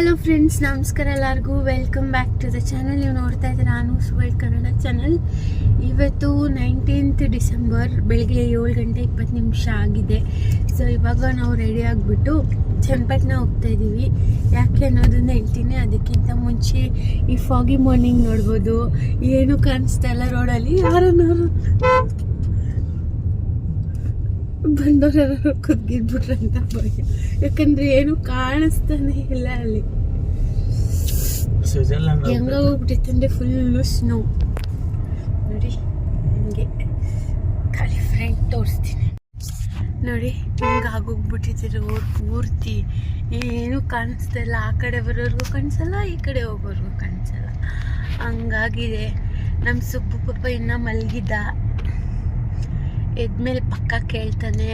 Hello friends, ನಮಸ್ಕಾರ ಎಲ್ಲರಿಗೂ. Welcome back to the channel. ನೀವು ನೋಡ್ತಾ ಇದ್ದೀರಾ ಅನೂಸ್ ವರ್ಲ್ಡ್ ಕನ್ನಡ ಚಾನಲ್. ಇವತ್ತು 19th ಡಿಸೆಂಬರ್ ಬೆಳಗ್ಗೆ 7:20 ಆಗಿದೆ. ಸೊ ಇವಾಗ ನಾವು ರೆಡಿ ಆಗಿಬಿಟ್ಟು ಚನ್ನಪಟ್ಟಣ ಹೋಗ್ತಾ ಇದ್ದೀವಿ. ಯಾಕೆ ಅನ್ನೋದನ್ನ ಹೇಳ್ತೀನಿ. ಅದಕ್ಕಿಂತ ಮುಂಚೆ ಈ ಫಾಗಿ ಮಾರ್ನಿಂಗ್ ನೋಡ್ಬೋದು. ಏನು ಕಾಣಿಸ್ತಾ ಇಲ್ಲ ರೋಡಲ್ಲಿ. ಯಾರನ್ನಾರು ಬಂದವರು ಕುದ್ಗಿದ್ಬಿಟ್ರಂತ ಭಯ. ಯಾಕಂದ್ರೆ ಏನು ಕಾಣಿಸ್ತಾನೆ ಇಲ್ಲ ಅಲ್ಲಿ. ಹೆಂಗ ಹೋಗ್ಬಿಟ್ಟಿತ್ತಂದ್ರೆ ಫುಲ್ಲು ಸ್ನೋ ನೋಡಿ. ಹಿಂಗೆ ಖಾಲಿ ಫ್ರೆಂಡ್ ತೋರಿಸ್ತೀನಿ ನೋಡಿ. ಹಿಂಗೆ ಆಗೋಗ್ಬಿಟ್ಟಿದೆ ರೋಡ್ ಪೂರ್ತಿ. ಏನು ಕಾಣಿಸ್ತಾ ಇಲ್ಲ. ಆ ಕಡೆ ಬರೋರ್ಗೂ ಕಾಣಿಸಲ್ಲ, ಈ ಕಡೆ ಹೋಗೋರ್ಗೂ ಕಾಣಿಸಲ್ಲ. ಹಂಗಾಗಿದೆ. ನಮ್ಮ ಸುಬ್ಬು ಪಾಪ ಇನ್ನೂ ಮಲಗಿದ್ದ. ಎದ್ಮೇಲೆ ಪಕ್ಕ ಕೇಳ್ತಾನೆ,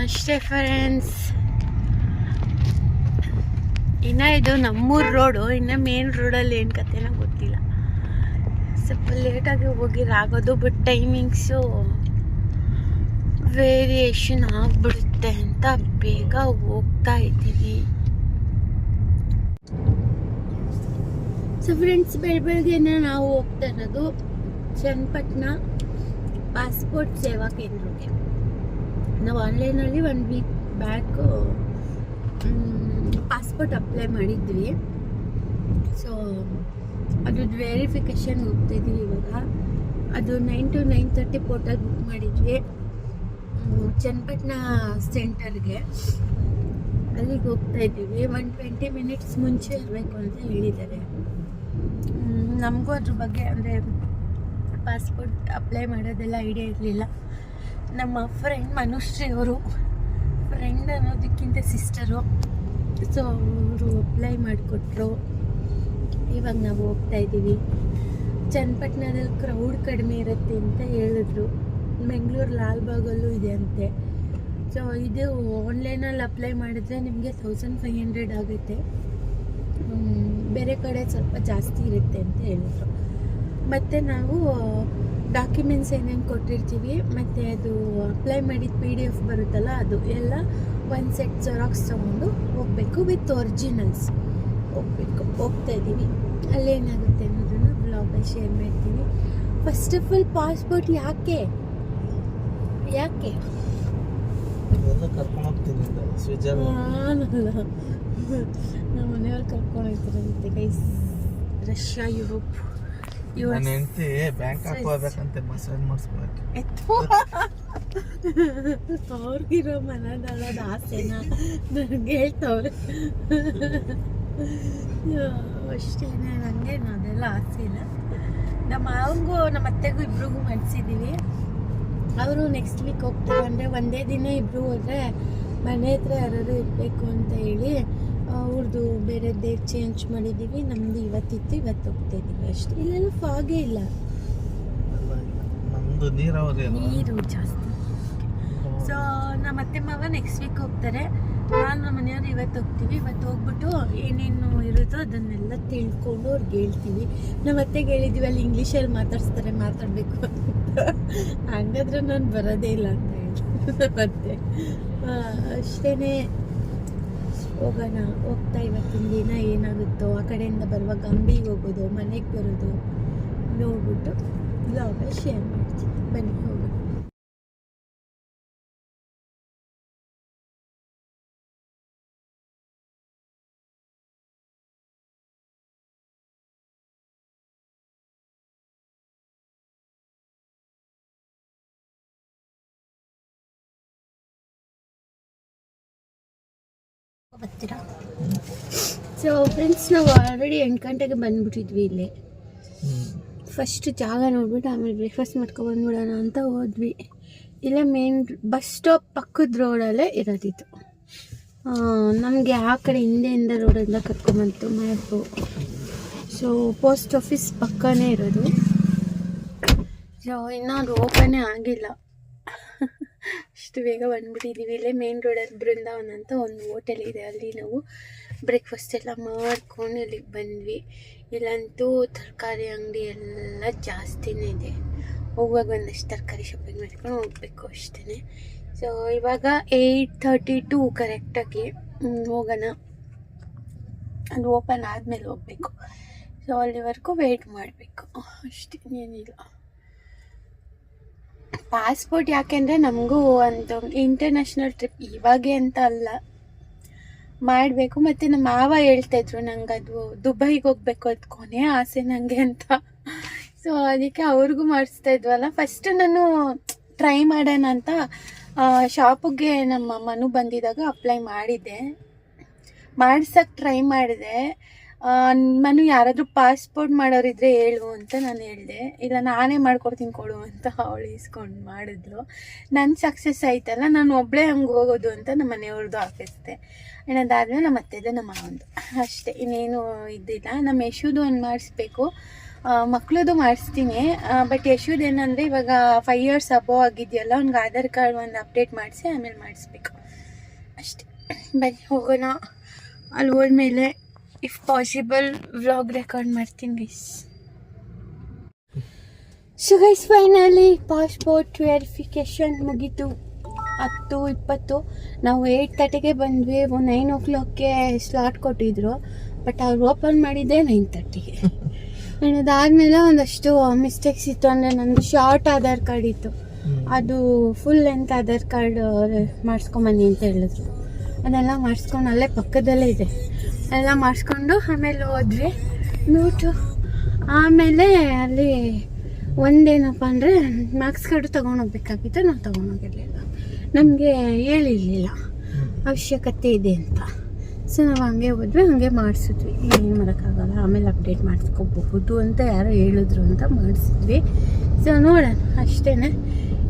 ಅಷ್ಟೇ ಫ್ರೆಂಡ್ಸ್. ಇನ್ನು ಇದು ನಮ್ಮೂರು ರೋಡು. ಇನ್ನು ಮೇನ್ ರೋಡಲ್ಲಿ ಏನು ಕತೆನೋ ಗೊತ್ತಿಲ್ಲ. ಸ್ವಲ್ಪ ಲೇಟಾಗಿ ಹೋಗಿರಾಗೋದು. ಬಟ್ ಟೈಮಿಂಗ್ಸು ವೇರಿಯೇಷನ್ ಆಗಿಬಿಡುತ್ತೆ ಅಂತ ಬೇಗ ಹೋಗ್ತಾ ಇದ್ದೀವಿ. ಸೊ ಫ್ರೆಂಡ್ಸ್, ಬೆಳಗ್ಗೆನೆ ನಾವು ಹೋಗ್ತಾ ಇರೋದು ಚನ್ನಪಟ್ಟಣ ಪಾಸ್ಪೋರ್ಟ್ ಸೇವಾ ಕೇಂದ್ರಕ್ಕೆ. ನಾವು ಆನ್ಲೈನಲ್ಲಿ 1 ವೀಕ್ ಬ್ಯಾಕ್ ಪಾಸ್ಪೋರ್ಟ್ ಅಪ್ಲೈ ಮಾಡಿದ್ವಿ. ಸೊ ಅದ್ರದ್ದು ವೆರಿಫಿಕೇಷನ್ ಹೋಗ್ತಾಯಿದ್ವಿ ಇವಾಗ. ಅದು 9 to 9:30 ಪೋರ್ಟಲ್ ಬುಕ್ ಮಾಡಿದ್ವಿ ಚನ್ನಪಟ್ಟಣ ಸೆಂಟರ್ಗೆ. ಅಲ್ಲಿಗೆ ಹೋಗ್ತಾ ಇದ್ದೀವಿ. 120 ಮಿನಿಟ್ಸ್ ಮುಂಚೆ ಇರಬೇಕು ಅಂತ ಹೇಳಿದ್ದಾರೆ. ನಮಗೂ ಅದ್ರ ಬಗ್ಗೆ ಅಂದರೆ ಪಾಸ್ಪೋರ್ಟ್ ಅಪ್ಲೈ ಮಾಡೋದೆಲ್ಲ ಐಡಿಯಾ ಇರಲಿಲ್ಲ. ನಮ್ಮ ಫ್ರೆಂಡ್ ಮನುಶ್ರೀ ಅವರು, ಫ್ರೆಂಡ್ ಅನ್ನೋದಕ್ಕಿಂತ ಸಿಸ್ಟರು. ಸೊ ಅವರು ಅಪ್ಲೈ ಮಾಡಿಕೊಟ್ರು. ಇವಾಗ ನಾವು ಹೋಗ್ತಾ ಇದ್ದೀವಿ. ಚನ್ನಪಟ್ಟಣದಲ್ಲಿ ಕ್ರೌಡ್ ಕಡಿಮೆ ಇರುತ್ತೆ ಅಂತ ಹೇಳಿದ್ರು. ಬೆಂಗಳೂರು ಲಾಲ್ಬಾಗಲ್ಲೂ ಇದೆ ಅಂತೆ. ಸೊ ಇದು ಆನ್ಲೈನಲ್ಲಿ ಅಪ್ಲೈ ಮಾಡಿದ್ರೆ ನಿಮಗೆ 1500 ಆಗುತ್ತೆ. ಬೇರೆ ಕಡೆ ಸ್ವಲ್ಪ ಜಾಸ್ತಿ ಇರುತ್ತೆ ಅಂತ ಹೇಳಿದ್ರು. ಮತ್ತು ನಾವು ಡಾಕ್ಯುಮೆಂಟ್ಸ್ ಏನೇನು ಕೊಟ್ಟಿರ್ತೀವಿ ಮತ್ತು ಅದು ಅಪ್ಲೈ ಮಾಡಿದ PDF ಬರುತ್ತಲ್ಲ, ಅದು ಎಲ್ಲ ಒಂದು ಸೆಟ್ ಜೆರಾಕ್ಸ್ ತೊಗೊಂಡು ಹೋಗಬೇಕು. ವಿತ್ ಒರಿಜಿನಲ್ಸ್ ಹೋಗ್ತಾ ಇದ್ದೀವಿ. ಅಲ್ಲೇನಾಗುತ್ತೆ ಅನ್ನೋದನ್ನು ಬ್ಲಾಗಲ್ಲಿ ಶೇರ್ ಮಾಡ್ತೀವಿ. ಫಸ್ಟ್ ಆಫ್ ಆಲ್ ಪಾಸ್ಪೋರ್ಟ್ ಯಾಕೆ ಕರ್ಕೊಂಡು ಹೋಗ್ತೀನಿ ನಮ್ಮ ಮನೆಯವ್ರು ಕರ್ಕೊಂಡು ಹೋಗ್ತಾರಂತೆ ಗೈಸ್. Russia, Europe. ನನ್ನ ಹೆಂಡತಿ ಬ್ಯಾಂಕಾಕ್ ಹೋಗ್ಬೇಕಂತೆ, ಮಸಾಜ್ ಮಾಡಿಸ್ಬೇಕು. ಅವ್ರಿಗಿರೋ ಮನದಲ್ಲದ ಆಸೆನ ನನಗೆ ಹೇಳ್ತವ್ರೆ. ಅಷ್ಟೇನೆ, ನನಗೆ ಅದೆಲ್ಲ ಆಸೆ ಇಲ್ಲ. ನಮ್ಮ ಮಾವಂಗೂ ನಮ್ಮ ಅತ್ತೆಗೂ ಇಬ್ರಿಗೂ ಮಾಡಿಸಿದ್ದೀವಿ. ಅವರು ನೆಕ್ಸ್ಟ್ ವೀಕ್ ಹೋಗ್ತಾರೆ. ಅಂದರೆ ಒಂದೇ ದಿನ ಇಬ್ಬರು ಹೋದರೆ ಮನೆ ಹತ್ರ ಯಾರು ಇರಬೇಕು ಅಂತ ಹೇಳಿ ಅವ್ರದ್ದು ಬೇರೆ ಡೇಟ್ ಚೇಂಜ್ ಮಾಡಿದ್ದೀವಿ. ನಮ್ಮದು ಇವತ್ತು ಹೋಗ್ತಾ ಇದ್ದೀವಿ ಅಷ್ಟೇ. ಇಲ್ಲೆಲ್ಲ ಫಾಗೇ ಇಲ್ಲ, ನೀರು ಜಾಸ್ತಿ. ಸೊ ನಮ್ಮ ಅತ್ತೆ ಮಾವ ನೆಕ್ಸ್ಟ್ ವೀಕ್ ಹೋಗ್ತಾರೆ. ನಾನು ನಮ್ಮ ಮನೆಯವ್ರು ಇವತ್ತು ಹೋಗ್ತೀವಿ. ಇವತ್ತು ಹೋಗ್ಬಿಟ್ಟು ಏನೇನು ಇರುತ್ತೋ ಅದನ್ನೆಲ್ಲ ತಿಳ್ಕೊಂಡು ಅವ್ರಿಗೆ ಹೇಳ್ತೀವಿ. ನಮ್ಮ ಅತ್ತೆಗೆ ಹೇಳಿದ್ದೀವಿ, ಅಲ್ಲಿ ಇಂಗ್ಲೀಷಲ್ಲಿ ಮಾತಾಡಬೇಕು ಅಂತ. ಹಂಗಾದ್ರೆ ನಾನು ಬರೋದೇ ಇಲ್ಲ ಅಂತ ಹೇಳಿ ಮತ್ತೆ ಅಷ್ಟೇ ಹೋಗೋಣ. ಹೋಗ್ತಾ ಇವತ್ತಿನ ದಿನ ಏನಾಗುತ್ತೋ ಆ ಕಡೆಯಿಂದ ಬರುವಾಗ ಅಂಗಡಿಗೆ ಹೋಗೋದು, ಮನೆಗೆ ಬರೋದು ನೋಡ್ಬಿಟ್ಟು ಬ್ಲಾಗಲ್ಲಿ ಶೇರ್ ಮಾಡ್ತೀನಿ. ಬನ್ನಿ ಹೋಗೋಣ. ಬರ್ತೀರಾ? ಸೊ ಫ್ರೆಂಡ್ಸ್, ನಾವು ಆಲ್ರೆಡಿ 8 ಗಂಟೆಗೆ ಬಂದ್ಬಿಟ್ಟಿದ್ವಿ. ಇಲ್ಲಿ ಫಸ್ಟ್ ಜಾಗ ನೋಡ್ಬಿಟ್ಟು ಆಮೇಲೆ ಬ್ರೇಕ್ಫಾಸ್ಟ್ ಮಾಡ್ಕೊಬಂದ್ಬಿಡೋಣ ಅಂತ ಹೋದ್ವಿ. ಇಲ್ಲೇ ಮೇನ್ ಬಸ್ ಸ್ಟಾಪ್ ಪಕ್ಕದ ರೋಡಲ್ಲೇ ಇರೋದಿತ್ತು. ನಮಗೆ ಆ ಕಡೆ ಹಿಂದೆಯಿಂದ ರೋಡಿಂದ ಕರ್ಕೊಂಬಂತು ಮ್ಯಾಪು. ಸೊ ಪೋಸ್ಟ್ ಆಫೀಸ್ ಪಕ್ಕನೇ ಇರೋದು. ಸೊ ಇನ್ನೂ ಅದು ಓಪನೇ ಆಗಿಲ್ಲ. ಅಷ್ಟು ಬೇಗ ಬಂದ್ಬಿಟ್ಟಿದ್ದೀವಿ. ಇಲ್ಲೇ ಮೇನ್ ರೋಡಲ್ಲಿ ಬೃಂದಾವನ ಅಂತ ಒಂದು ಹೋಟೆಲ್ ಇದೆ. ಅಲ್ಲಿ ನಾವು ಬ್ರೇಕ್ಫಾಸ್ಟ್ ಎಲ್ಲ ಮಾಡ್ಕೊಂಡು ಇಲ್ಲಿಗೆ ಬಂದ್ವಿ. ಇಲ್ಲಂತೂ ತರಕಾರಿ ಅಂಗಡಿ ಎಲ್ಲ ಜಾಸ್ತಿನೇ ಇದೆ. ಹೋಗುವಾಗ ಒಂದಷ್ಟು ತರಕಾರಿ ಶಾಪಿಂಗ್ ಮಾಡ್ಕೊಂಡು ಹೋಗಬೇಕು ಅಷ್ಟೇ. ಸೊ ಇವಾಗ 8:32 ಕರೆಕ್ಟಾಗಿ ಹೋಗೋಣ. ಅದು ಓಪನ್ ಆದಮೇಲೆ ಹೋಗಬೇಕು. ಸೊ ಅಲ್ಲಿವರೆಗೂ ವೆಯ್ಟ್ ಮಾಡಬೇಕು ಅಷ್ಟೇ, ಏನಿಲ್ಲ. ಪಾಸ್ಪೋರ್ಟ್ ಯಾಕೆಂದರೆ ನಮಗೂ ಒಂದು ಇಂಟರ್ನ್ಯಾಷನಲ್ ಟ್ರಿಪ್ ಇವಾಗೆ ಅಂತ ಅಲ್ಲ, ಮಾಡಬೇಕು. ಮತ್ತು ನಮ್ಮ ಮಾವ ಹೇಳ್ತಾಯಿದ್ರು ನಂಗೆ ಅದು ದುಬೈಗೆ ಹೋಗ್ಬೇಕು ಅದು ಕೊನೆ ಆಸೆ ನನಗೆ ಅಂತ. ಸೊ ಅದಕ್ಕೆ ಅವ್ರಿಗೂ ಮಾಡಿಸ್ತಾ ಇದ್ವಲ್ಲ, ಫಸ್ಟ್ ನಾನು ಟ್ರೈ ಮಾಡೋಣ ಅಂತ ಶಾಪಿಗೆ ನಮ್ಮ ಮನು ಬಂದಿದ್ದಾಗ ಅಪ್ಲೈ ಮಾಡಿದ್ದೆ. ಮಾಡ್ಸೋಕ್ಕೆ ಟ್ರೈ ಮಾಡಿದೆ. ಮನು ಯಾರಾದರೂ ಪಾಸ್ಪೋರ್ಟ್ ಮಾಡೋರಿದ್ರೆ ಹೇಳು ಅಂತ ನಾನು ಹೇಳಿದೆ. ಇಲ್ಲ ನಾನೇ ಮಾಡ್ಕೊಡ್ತೀನಿ ಕೊಡು ಅಂತ ಅವಳು ಇಸ್ಕೊಂಡು ಮಾಡಿದ್ಲು. ನನ್ನ ಸಕ್ಸಸ್ ಆಯ್ತಲ್ಲ, ನಾನು ಒಬ್ಬಳೇ ಹಂಗೆ ಹೋಗೋದು ಅಂತ ನಮ್ಮ ಮನೆಯವ್ರದ್ದು ಹಾಕಿಸ್ದೆ. ಏನಾದಾದ್ಮೇಲೆ ನಮ್ಮ ಅತ್ತೆದು ನಮ್ಮ ಮಾವಂದು ಅಷ್ಟೇ, ಇನ್ನೇನು ಇದ್ದಿಲ್ಲ. ನಮ್ಮ ಯಶುದು ಒಂದು ಮಾಡಿಸ್ಬೇಕು, ಮಕ್ಳದು ಮಾಡಿಸ್ತೀನಿ. ಬಟ್ ಯಶುದು ಏನಂದರೆ ಇವಾಗ 5 years ಅಬೋವ್ ಆಗಿದೆಯಲ್ಲ, ಅವ್ನಿಗೆ ಆಧಾರ್ ಕಾರ್ಡ್ ಒಂದು ಅಪ್ಡೇಟ್ ಮಾಡಿಸಿ ಆಮೇಲೆ ಮಾಡಿಸ್ಬೇಕು ಅಷ್ಟೇ. ಬನ್ನಿ ಹೋಗೋಣ. ಅಲ್ಲಿ ಹೋದ್ಮೇಲೆ ಇಫ್ ಪಾಸಿಬಲ್ ವ್ಲಾಗ್ ರೆಕಾರ್ಡ್ ಮಾಡ್ತೀನಿ guys. So guys finally passport verification ಮುಗೀತು. 10:20 ನಾವು 8:30ಗೆ ಬಂದ್ವಿ. 9 o'clockಗೆ ಸ್ಲಾಟ್ ಕೊಟ್ಟಿದ್ರು, ಬಟ್ ಅವ್ರು ಓಪನ್ ಮಾಡಿದ್ದೆ 9:30ಗೆ. ಅದಾದಮೇಲೆ ಒಂದಷ್ಟು ಮಿಸ್ಟೇಕ್ಸ್ ಇತ್ತು. ಅಂದರೆ ನಂದು ಶಾರ್ಟ್ ಆಧಾರ್ ಕಾರ್ಡ್ ಇತ್ತು, ಅದು ಫುಲ್ ಲೆಂತ್ ಆಧಾರ್ ಕಾರ್ಡ್ ಮಾಡಿಸ್ಕೊಂಬನ್ನಿ ಅಂತ ಹೇಳಿದ್ರು. ಅದೆಲ್ಲ ಮಾಡಿಸ್ಕೊಂಡು ಅಲ್ಲೇ ಪಕ್ಕದಲ್ಲೇ ಇದೆ, ಎಲ್ಲ ಮಾಡಿಸ್ಕೊಂಡು ಆಮೇಲೆ ಹೋದ್ವಿ ನೋಟು. ಆಮೇಲೆ ಅಲ್ಲಿ ಒಂದೇನಪ್ಪ ಅಂದರೆ ಮಾರ್ಕ್ಸ್ ಕಾರ್ಡು ತೊಗೊಂಡೋಗ್ಬೇಕಾಗಿತ್ತು, ನಾವು ತೊಗೊಂಡೋಗಿರಲಿಲ್ಲ. ನಮಗೆ ಹೇಳಿರಲಿಲ್ಲ ಅವಶ್ಯಕತೆ ಇದೆ ಅಂತ. ಸೊ ನಾವು ಹಂಗೆ ಹೋದ್ವಿ, ಹಂಗೆ ಮಾಡಿಸಿದ್ವಿ. ಏನು ಮಾಡೋಕ್ಕಾಗಲ್ಲ, ಆಮೇಲೆ ಅಪ್ಡೇಟ್ ಮಾಡಿಸ್ಕೋಬಹುದು ಅಂತ ಯಾರೋ ಹೇಳಿದ್ರು ಅಂತ ಮಾಡಿಸಿದ್ವಿ. ಸೊ ನೋಡೋಣ ಅಷ್ಟೇ.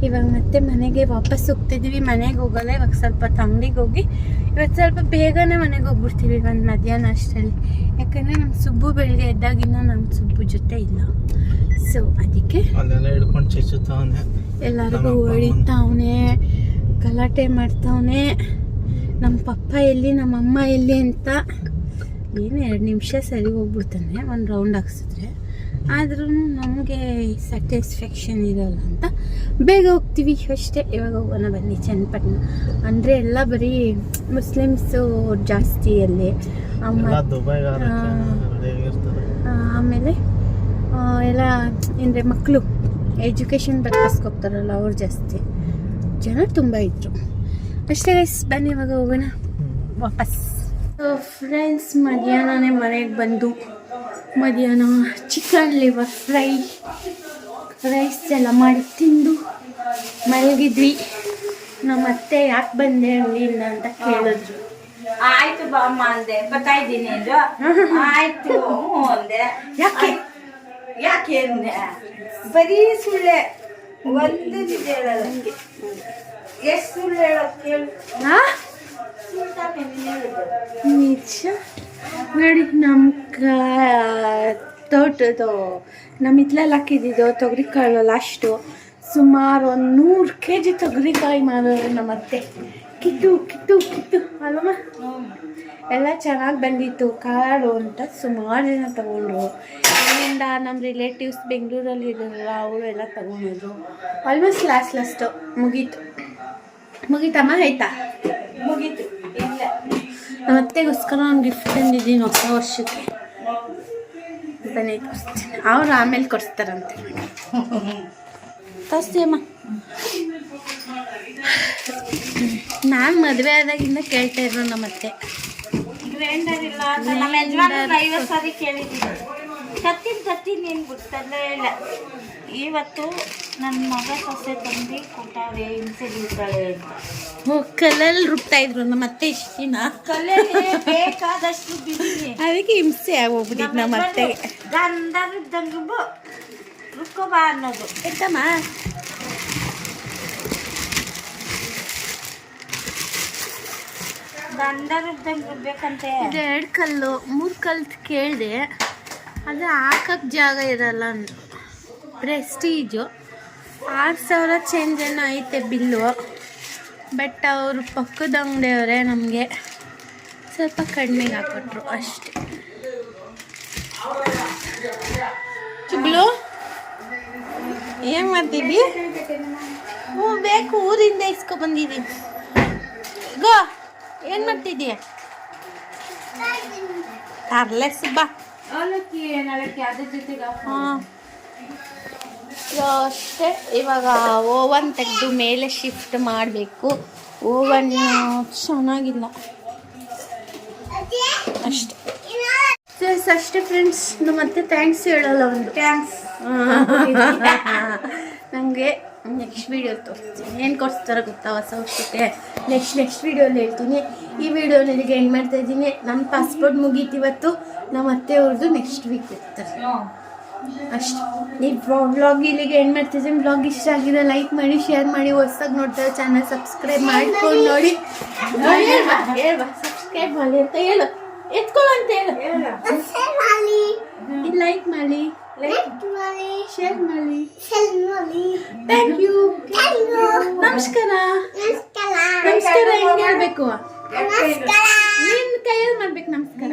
ಇವಾಗ ಮತ್ತೆ ಮನೆಗೆ ವಾಪಸ್ ಹೋಗ್ತಿದ್ದೀವಿ. ಮನೆಗೆ ಹೋಗಲ್ಲ ಇವಾಗ, ಸ್ವಲ್ಪ ಅಂಗಡಿಗೆ ಹೋಗಿ ಇವತ್ತು ಸ್ವಲ್ಪ ಬೇಗನೆ ಮನೆಗೆ ಹೋಗ್ಬಿಡ್ತೀವಿ ಒಂದು ಮಧ್ಯಾಹ್ನ ಅಷ್ಟರಲ್ಲಿ. ಯಾಕಂದರೆ ನಮ್ಮ ಸುಬ್ಬು ಬೆಳಗ್ಗೆ ಎದ್ದಾಗಿನ್ನ ನಮ್ಮ ಸುಬ್ಬು ಜೊತೆ ಇಲ್ಲ. ಸೊ ಅದಕ್ಕೆ ಎಲ್ಲರಿಗೂ ಹೊಡಿತಾವನೆ, ಗಲಾಟೆ ಮಾಡ್ತಾವನೆ. ನಮ್ಮ ಪಪ್ಪ ಎಲ್ಲಿ, ನಮ್ಮ ಅಮ್ಮ ಎಲ್ಲಿ ಅಂತ. ಏನು 2 ನಿಮಿಷ ಸರಿ ಹೋಗ್ಬಿಡ್ತಾನೆ ಒಂದು ರೌಂಡ್ ಹಾಕ್ಸಿದ್ರೆ. ಆದ್ರೂ ನಮಗೆ ಸ್ಯಾಟಿಸ್ಫ್ಯಾಕ್ಷನ್ ಇರೋಲ್ಲ ಅಂತ ಬೇಗ ಹೋಗ್ತೀವಿ ಅಷ್ಟೇ. ಇವಾಗ ಹೋಗೋಣ ಬನ್ನಿ ಚನ್ನಪಟ್ಟಣ. ಅಂದರೆ ಎಲ್ಲ ಬರೀ ಮುಸ್ಲಿಮ್ಸು ಜಾಸ್ತಿ ಅಲ್ಲಿ. ಆಮೇಲೆ ಎಲ್ಲ ಅಂದರೆ ಮಕ್ಕಳು ಎಜುಕೇಷನ್ ಪರ್ಪಸ್ಗೆ ಹೋಗ್ತಾರಲ್ಲ ಅವ್ರು ಜಾಸ್ತಿ ಜನ ತುಂಬ ಇದ್ರು ಅಷ್ಟೇ. ಬನ್ನಿ ಇವಾಗ ಹೋಗೋಣ ವಾಪಸ್. ಫ್ರೆಂಡ್ಸ್ ಮಧ್ಯಾಹ್ನನೇ ಮನೆಗೆ ಬಂದು ಮಧ್ಯಾಹ್ನ ಚಿಕನ್ ಲಿವರ್ ಫ್ರೈ ರೈಸ್ ಎಲ್ಲ ಮಾಡಿ ತಿಂದು ಮಲಗಿದ್ವಿ. ನಮ್ಮ ಅತ್ತೆ ಯಾಕೆ ಬಂದೆ ಅಲ್ಲಿಂದ ಅಂತ ಕೇಳಿದ್ರು. ಆಯ್ತು ಬಾಮ್ಮ ಅಂದೆ, ಬರ್ತಾ ಇದ್ದೀನಿ ಅಂದ್ರು. ಆಯ್ತು ಅಂದೆ. ಯಾಕೆ ಯಾಕೆ ಅಂದೆ, ಬರೀ ಸುಳ್ಳೆ, ಒಂದು ನಿಜ ಹೇಳಲ್ಲ. ಎಷ್ಟು ಸುಳ್ಳು ಹೇಳೋದು ಕೇಳು. ನಿಜ ನೋಡಿ. ನಮ್ಮ ತೋಟದ್ದು ನಮ್ಮ ಹಿತ್ಲಲ್ಲಿ ಹಾಕಿದ್ದು ತೊಗರಿಕಾಳು ಲಾಸ್ಟು ಸುಮಾರು 100 kg ತೊಗರಿಕಾಯಿ ಮಾಡಿದ್ರು ನಮ್ಮ ಅತ್ತೆ. ಕಿತ್ತು ಕಿತ್ತು ಕಿತ್ತು ಅಲ್ಲಮ್ಮ, ಎಲ್ಲ ಚೆನ್ನಾಗಿ ಬಂದಿತ್ತು ಕಾಳು ಅಂತ ಸುಮಾರು ಜನ ತಗೊಂಡ್ರು. ಇಲ್ಲಿಂದ ನಮ್ಮ ರಿಲೇಟಿವ್ಸ್ ಬೆಂಗಳೂರಲ್ಲಿ ಇರೋಲ್ಲ, ಅವರು ಎಲ್ಲ ತಗೊಂಡಿದ್ರು. Almost last ಮುಗೀತಮ್ಮ. ಆಯ್ತಾ? ಮುಗೀತು. ಇಲ್ಲ ನಮ್ಮ ಅತ್ತೆಗೋಸ್ಕರ ಒಂದು ಗಿಫ್ಟ್ ತಂದಿದ್ದೀನಿ ಹೊಸ ವರ್ಷಕ್ಕೆ. ಬನ್ನಿ ತೋರಿಸ್ತೀನಿ, ಅವ್ರು ಆಮೇಲೆ ಕೊಡಿಸ್ತಾರಂತೆ. ತೋರಿಸ್ತೀಯಮ್ಮ. ನಾನು ಮದುವೆ ಆದಾಗಿಂದ ಕೇಳ್ತಾ ಇದ್ರು ನಮ್ಮ ಅತ್ತೆ ಗ್ರೈಂಡರ್ ಇಲ್ಲ ಅಂತ. ನಮ್ಮ ಯಜಮಾನ್ರು 50 ಸಾರಿ ಕೇಳಿದ್ದೀನಿ. ತತ್ತೀನಿ ಏನು ಗೊತ್ತಲ್ಲ ಇಲ್ಲ. ಇವತ್ತು ನನ್ನ ಮಗ ಸೊಸೆ ತಂದು ಕೊಟ್ಟಾರೆ, ಹಿಂಸೆ ಬೀಳ್ತಾಳೆ ಅಂತ. ಕಲ್ಲಲ್ಲಿ ರುಬ್ತಾ ಇದ್ರು ನಮ್ಮ ಅತ್ತೆ ಇಷ್ಟು ದಿನ. ಕಲ್ಲಲ್ಲಿ ಬೇಕಾದಷ್ಟು ಬಿದ್ದೀನಿ, ಅದಕ್ಕೆ ಹಿಂಸೆ ಆಗೋಗ್ಬಿಟ್ಟಿತ್ತು ನಮ್ಮ ಅತ್ತೆಗೆ. ಗಂಧರ್ದಂಗೆ ರುಬ್ಕೋಬಾ ಅನ್ನೋದು. ಎತ್ತಮ್ಮ ಗಂಧರ್ದಂಗೆ ರುಬ್ಬೇಕಂತೆ. ಇದು 2 ಕಲ್ಲು 3 ಕಲ್ಲು ಕೇಳಿದೆ, ಆದರೆ ಹಾಕಕ್ಕೆ ಜಾಗ ಇರಲ್ಲ ಅಂದರು. ಪ್ರೆಸ್ಟೀಜು 6000 ಚೇಂಜ್ ಏನೋ ಐತೆ ಬಿಲ್ಲು. ಬಟ್ ಅವರು ಪಕ್ಕದ ಅಂಗಡಿಯವರೇ ನಮಗೆ ಸ್ವಲ್ಪ ಕಡಿಮೆಗೆ ಹಾಕ್ಕೊಟ್ರು ಅಷ್ಟೇ. ಚುಬ್ಲು ಏನು ಮಾಡ್ತಿದ್ದಿ? ಹ್ಞೂ ಬೇಕು, ಊರಿಂದ ಇಸ್ಕೊ ಬಂದಿದ್ದೀನಿ. ಗೋ ಏನು ಮಾಡ್ತಿದ್ದೀಯ? ತರ್ಲೆ ಸುಬ್ಬ. ಹಾಂ ಅಷ್ಟೇ. ಇವಾಗ ಓವನ್ ತೆಗೆದು ಮೇಲೆ ಶಿಫ್ಟ್ ಮಾಡಬೇಕು. ಓವನ್ ಚೆನ್ನಾಗಿಲ್ಲ ಅಷ್ಟೇ. ಅಷ್ಟೇ ಫ್ರೆಂಡ್ಸ್. ಮತ್ತೆ ಥ್ಯಾಂಕ್ಸ್ ಹೇಳಲ್ಲ ಒಂದು. ಥ್ಯಾಂಕ್ಸ್. ನನಗೆ ನೆಕ್ಸ್ಟ್ ವೀಡಿಯೋ ತೋರಿಸ್ತೀನಿ. ಏನು ಕೊಡ್ಸ್ತಾರೋ ಗೊತ್ತಾ ಹೊಸ ವರ್ಷಕ್ಕೆ. ನೆಕ್ಸ್ಟ್ ವೀಡಿಯೋಲಿ ಹೇಳ್ತೀನಿ. ಈ ವಿಡಿಯೋ ನನಗೆ ಎಂಡ್ ಮಾಡ್ತಾ ಇದ್ದೀನಿ. ನನ್ನ ಪಾಸ್ಪೋರ್ಟ್ ಮುಗೀತು ಇವತ್ತು. ನಮ್ಮ ಅತ್ತೆಯವ್ರದ್ದು ನೆಕ್ಸ್ಟ್ ವೀಕ್ ಇರ್ತಾರೆ ಅಷ್ಟೇ. ಈ ವ್ಲಾಗ್ ಇಲ್ಲಿಗೆ ಎಂಡ್ ಮಾಡ್ತಿದ್ದೀನಿ. ವ್ಲಾಗ್ ಇಷ್ಟ ಆಗಿದೆ ಲೈಕ್ ಮಾಡಿ, ಶೇರ್ ಮಾಡಿ. ಹೊಸ್ದಾಗಿ ನೋಡ್ತಾರೆ ಚಾನಲ್ ಸಬ್ಸ್ಕ್ರೈಬ್ ಮಾಡ್ಕೊಂಡು ನೋಡಿ. ಹೇಳ್ಬಾ ಸಬ್ಸ್ಕ್ರೈಬ್ ಮಾಡಿ ಅಂತ ಹೇಳು. ಎತ್ಕೊಳ್ಳೋ ಅಂತ ಹೇಳು. ಲೈಕ್ ಮಾಡಿ, ಶೇರ್ ಮಾಡಿ. Thank you. ನಮಸ್ಕಾರ. ನಮಸ್ಕಾರ ಹೆಂಗೆ ಹೇಳ್ಬೇಕು? ನಿನ್ನ ಕೈಯಲ್ಲಿ ಮಾಡ್ಬೇಕು ನಮಸ್ಕಾರ.